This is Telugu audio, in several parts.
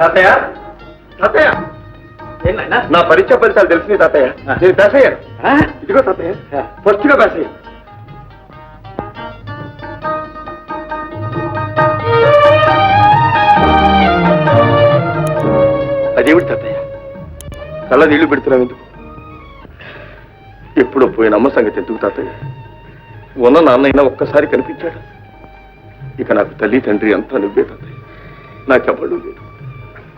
తాతయ్య తాతయ్య నా పరీక్ష ఫలితాలు తెలిసింది తాతయ్య. నేను పాస్ అయ్యాను. ఇదిగో తాతయ్య ఫస్ట్ గా పాస్ అయ్యాను. అదేమిటి తాతయ్య కళ్ళ నీళ్లు పెడుతున్నావు ఎందుకు? ఎప్పుడో పోయిన అమ్మ సంగతి ఎందుకు తాతయ్య? ఉన్న నాన్నైనా ఒక్కసారి కనిపించాడు. ఇక నాకు తల్లి తండ్రి అంతా నువ్వే తాతయ్య. నాకెవ్వడూ లేదు.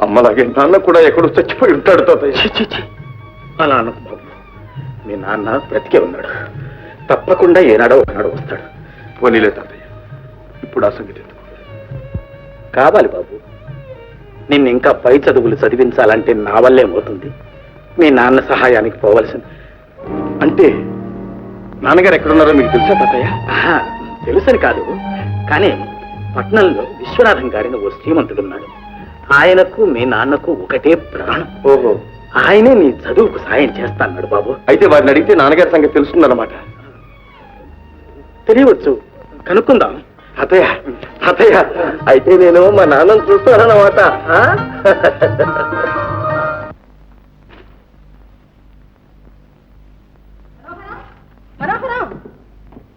అమ్మలాగే నాన్న కూడా ఎక్కడో చచ్చిపోయి ఉంటాడు తాతయ్య. అలా అనకు బాబు. మీ నాన్న బ్రతికే ఉన్నాడు. తప్పకుండా ఏనాడో ఒకనాడు వస్తాడు. పోనీలే తాతయ్య, ఇప్పుడు ఆ సంగతి ఎందుకు? కావాలి బాబు. నిన్ను ఇంకా పై చదువులు చదివించాలంటే నా వల్లేమవుతుంది. మీ నాన్న సహాయానికి పోవలసింది. అంటే నాన్నగారు ఎక్కడున్నారో మీకు తెలుసా తాతయ్య? తెలుసని కాదు, కానీ పట్నంలో విశ్వనాథం గారిని ఓ శ్రీమంతుడున్నాడు. ఆయనకు మీ నాన్నకు ఒకటే ప్రాణం. ఓహో, ఆయనే నీ చదువుకు సాయం చేస్తాన్నాడు బాబు. అయితే వారిని అడిగితే నాన్నగారి సంగతి తెలుస్తుందన్నమాట. తెలియవచ్చు, కనుక్కుందాం. అతయ్య అతయ్య అయితే నేను మా నాన్నను చూస్తానన్నమాట. మనోహరం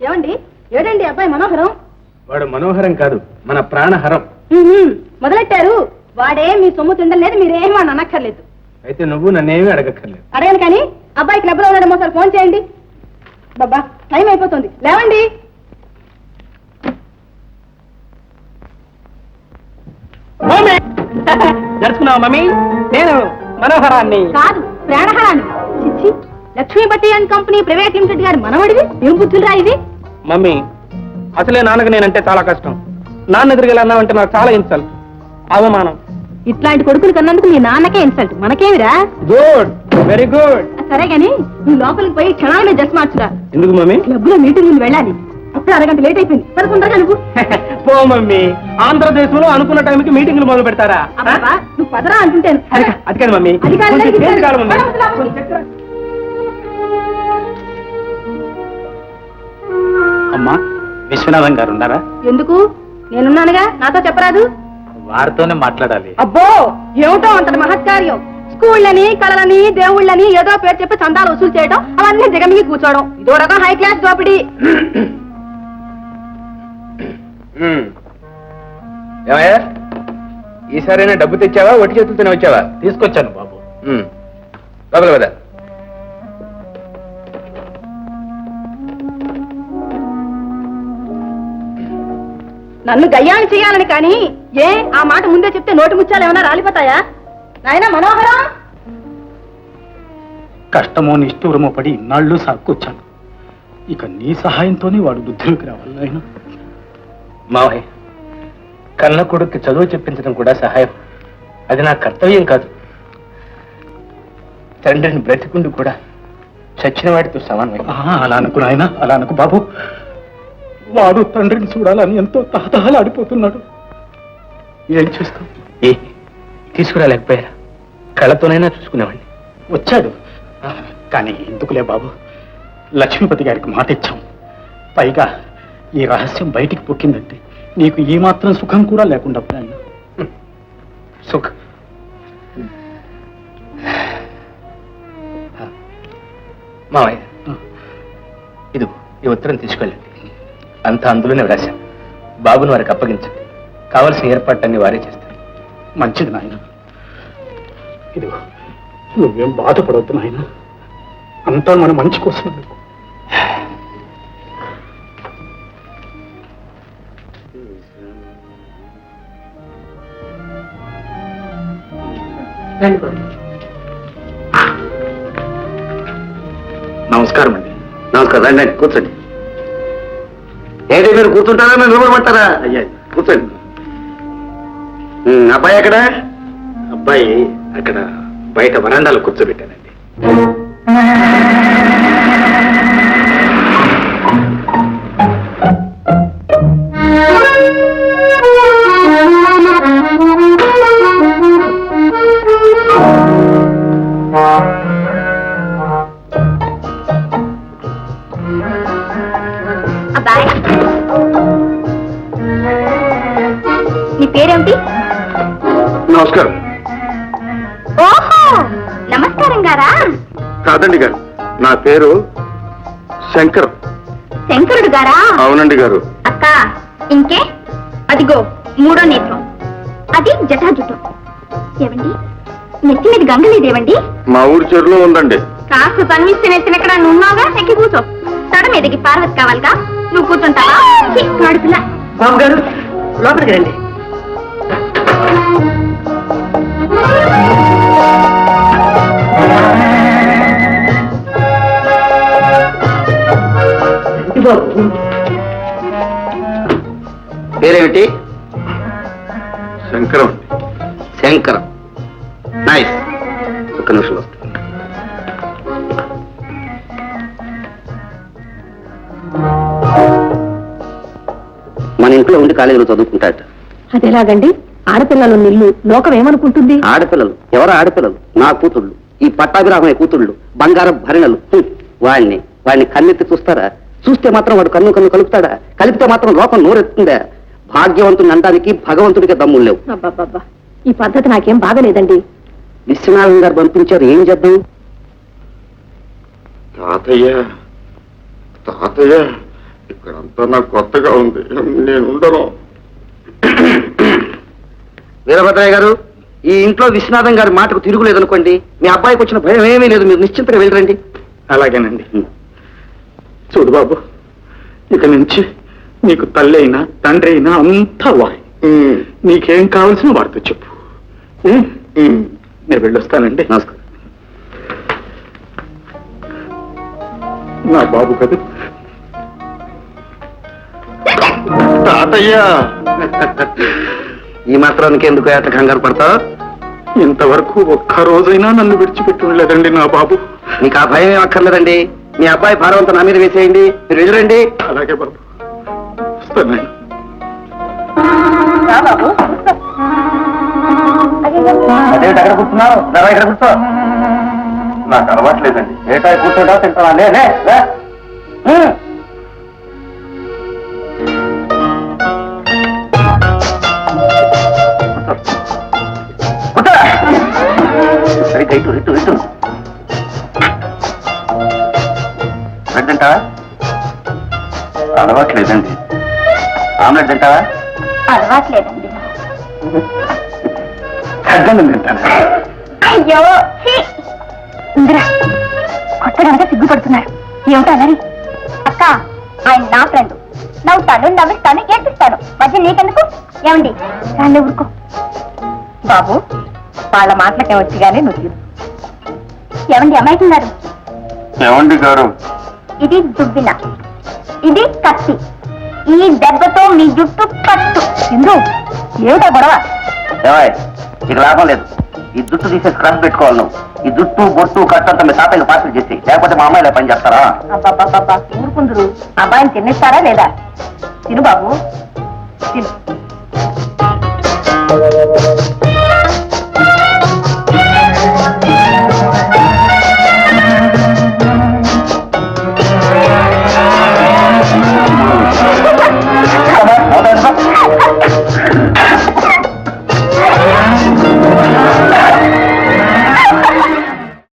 ఏమండి? ఏడండి అబ్బాయి మనోహరం? వాడు మనోహరం కాదు, మన ప్రాణహరం. మొదలెట్టారు. వాడే మీ సొమ్ము తిండలేదు, మీరేం వాడిని అనక్కర్లేదు. అయితే నువ్వు నన్నేమీ అడగక్కర్లేదు. అడగను కానీ అబ్బాయి క్లబ్ లో ఉన్నాడేమో సార్ ఫోన్ చేయండి. బాబా టైం అయిపోతుంది, లేవండి. నడుచుకున్నావు మమ్మీ? నేను మనోహరాన్ని కాదు, ప్రాణహరాన్ని. చిచ్చి, లక్ష్మీ బట్టి అండ్ కంపెనీ ప్రైవేట్ లిమిటెడ్ గారి మనవడివి. ఏం బుద్ధులు రా ఇది? మమ్మీ, అసలే నాన్నకు నేనంటే చాలా కష్టం. నాన్న ఎదురుగా అన్నావంటే నాకు చాలా ఇన్సల్ట్, అవమానం. ఇట్లాంటి కొడుకులు కన్నందుకు మీ నాన్నకే ఇన్సల్ట్, మనకేమిరా? Good, very good. సరే గాని నువ్వు లోపలికి పోయి క్షణాలనే డ్రెస్ మార్చురా. ఎందుకు మమ్మీ? క్లబ్ లో మీటింగ్ ముందు వెళ్ళాలి. అప్పుడు అరగంట లేట్ అయిపోయింది. పదకొండగా నువ్వు పో మమ్మీ. ఆంధ్రదేశంలో అనుకున్న టైంకి మీటింగ్లు మొదలు పెడతారా? అబ్బా, నువ్వు పదరా అంటుంటాను. అది కాదు మమ్మీ, అది కాదు, కొంచెం ఇది చేతి కాలం ఉంది. అమ్మా, విశ్వనాథం గారు ఉన్నారా? ఎందుకు? నేనున్నానుగా, నాతో చెప్పరాదు? వారితోనే మాట్లాడాలి. అబ్బో, ఏమిటో అంతటి మహత్కార్యం. స్కూళ్ళని, కళలని, దేవుళ్ళని ఏదో పేరు చెప్పి చందాలు వసూలు చేయడం, అవన్నీ దిగమిగి కూర్చోవడం, ఇదో రకం హై క్లాస్ దోపిడీ. ఏమయ్యా, ఈసారైనా డబ్బు తెచ్చావా, ఒట్టి చేతులతోనే వచ్చావా? తీసుకొచ్చాను బాబు. లోపల కదా. నన్ను గయ్యాన్ని చేయాలని కానీ ఏ ఆ మాట ముందే చెప్తే నోటి ముత్యాలు ఏమైనా రాలిపోతాయా? నాయనా మనోహరం, కష్టమో నిష్ఠూరమో పడి ఇన్నాళ్ళు సాక్కొచ్చాను. ఇక నీ సహాయంతోనే వాడు బుద్ధిలోకి రావాలి. ఆయన మావయ్య, కన్న కొడుక్కి చదువు చెప్పించడం కూడా సహాయం. అది నా కర్తవ్యం కాదు. తండ్రిని బ్రతికుండు కూడా చచ్చిన వాడితో సమానమే. అలా అనుకు నాయన, అలా అనుకు బాబు. వాడు తండ్రిని చూడాలని ఎంతో తహతహలాడిపోతున్నాడు. ఏం చేస్తాం? తీసుకురాలేకపోయారా? కళ్ళతోనైనా చూసుకునేవాడిని. వచ్చాడు, కానీ ఎందుకులే బాబు. లక్ష్మీపతి గారికి మాట ఇచ్చాం. పైగా ఈ రహస్యం బయటికి పొక్కిందంటే నీకు ఈ మాత్రం సుఖం కూడా లేకుండా పోయాను. సుఖం మావయ్య, ఇది ఈ ఉత్తరం తీసుకెళ్ళండి. అంతా అందులోనే వ్రాశాను. బాబుని వారికి అప్పగించండి. కావలసిన ఏర్పాట్లన్నీ వారే చేస్తారు. మంచిది నాయన. ఇదిగో, నువ్వేం బాధపడవద్దు నాయన. అంతా మన మంచి కోసం. నమస్కారం అండి. నమస్కారం. రండి, కూర్చోండి. ఏంటి మీరు కూర్చుంటారా, మీరు నిలబడమంటారా? అయ్యా, కూర్చోండి. అబ్బాయి ఎక్కడ? అబ్బాయి అక్కడ బయట వరండాలో కూర్చోబెట్టానండి. నీ పేరేమిటి? నమస్కారం. ఓహో నమస్కారం గారా. కాదండి గారు, నా పేరు శంకర్. శంకరుడు గారా? అవునండి గారు. అక్క ఇంకే అదిగో మూడో నేత్రం, అది జటాజుటం. ఏవండి నెత్తి మీద గంగ లేదేవండి? మా ఊరి చెరులో ఉందండి. కాస్త తన్విస్తే నెత్తినెక్కడ నువ్వు ఉన్నావుగా, ఎక్కి కూర్చో. తడ మీదకి పార్వతి కావాలిగా, నువ్వు కూర్చుంటావా? కాడుపిల్ల. బాబు గారు లోపలికి రండి. పేరేమిటి? శంకరం. శంకరం. నైస్. ఒక్క నిమిషం వస్తుంది. మన ఇంట్లో ఉండి కాలేజీలో చదువుకుంటాట. అదేలాగండి, ఆడపిల్లలు నిల్లు లోకం ఏమనుకుంటుంది? ఆడపిల్లలు? ఎవరు ఆడపిల్లలు? నా కూతుళ్ళు, ఈ పట్టాభిరామయ్య కూతుళ్ళు, బంగారం భరిణలు. వాడిని కన్నెత్తి చూస్తారా? చూస్తే మాత్రం వాడు కన్ను కలుపుతాడా? కలిపితే మాత్రం లోకం నోరెత్తుందా? భాగ్యవంతుని అనడానికి భగవంతుడికి దమ్ములు లేవు. అబ్బబ్బబ్బా, ఈ పద్ధతి నాకేం బాగలేదండి. విశ్వనాథం గారు పంపించారు, ఏం చేద్దాం? తాతయ్య తాతయ్య, ఇక్కడంతా నాకు కొత్తగా ఉంది, నేను ఉండను. వీరభద్రయ్య గారు, ఈ ఇంట్లో విశ్వనాథం గారి మాటకు తిరుగులేదనుకోండి, మీ అబ్బాయికి వచ్చిన భయం ఏమీ లేదు, మీరు నిశ్చింతగా వెళ్ళరండి. అలాగేనండి. చూడు బాబు, ఇక నుంచి నీకు తల్లి అయినా తండ్రి అయినా అంతా వాయి. నీకేం కావాల్సిన వారితో చెప్పు. నేను వెళ్ళొస్తానండి. నమస్కారం. నా బాబు కదా. తాతయ్య, ఈ మాత్రానికి ఎందుకు ఏట కంగారు పడతావు? ఇంతవరకు ఒక్క రోజైనా నన్ను విడిచిపెట్టి ఉండలేదండి నా బాబు. మీకు ఆ భయం ఏం అక్కర్లేదండి. మీ అబ్బాయి భారవంతా నా మీద వేసేయండి, మీరు వెళ్ళరండి. అలాగే బాబు, వస్తాను. అదేంటి అక్కడ కూర్చున్నావు? ఇక్కడ కూర్చో. నాకు అలవాట్లేదండి. ఏటా కూర్చోటా తింటావా? లే లే, లే. సరిగ్గా ఇటు ఇటు ఇటు. బ్రెడ్ తింటావా? అలవాట్లేదండి. ఆమ్లెట్ తింటావా? అలవాట్లేదండి. సగ్గన్నం తింటాను. అయ్యో ఇందిరా, కొత్తగా సిగ్గుపడుతున్నారు. ఏమిటో అన్నది. అక్క, ఆయన నా ఫ్రెండ్. నవ్వుతాను, నవ్విస్తాను, ఏడ్పిస్తాను. మధ్య నీకెందుకు? ఏమండి రాళ్ళే ఊరుకో. బాబు, వాళ్ళ మాటలకే వచ్చి గానీ నువ్వు. ఏమండి అమ్మాయికున్నారు? ఏమండి గారు? ఇది దుబ్బిన, ఇది కత్తి. ఈ దెబ్బతో మీ జుట్టు కట్టు. ఎందు ఏమిటా గొడవ? ఇక లాభం లేదు. ఈ జుట్టు తీసేసి క్రష్ పెట్టుకోవాలి నువ్వు. ఈ జుట్టు బొట్టు కట్టంతా మీ తాతయ్యకి పార్సల్ చేసి, లేకపోతే మా అమ్మాయిలే పని చేస్తారా? అబ్బాబ్బాబ్బా, ఊరుకుందరు. అబ్బాయిని తినేస్తారా లేదా? తిను బాబు, తిను.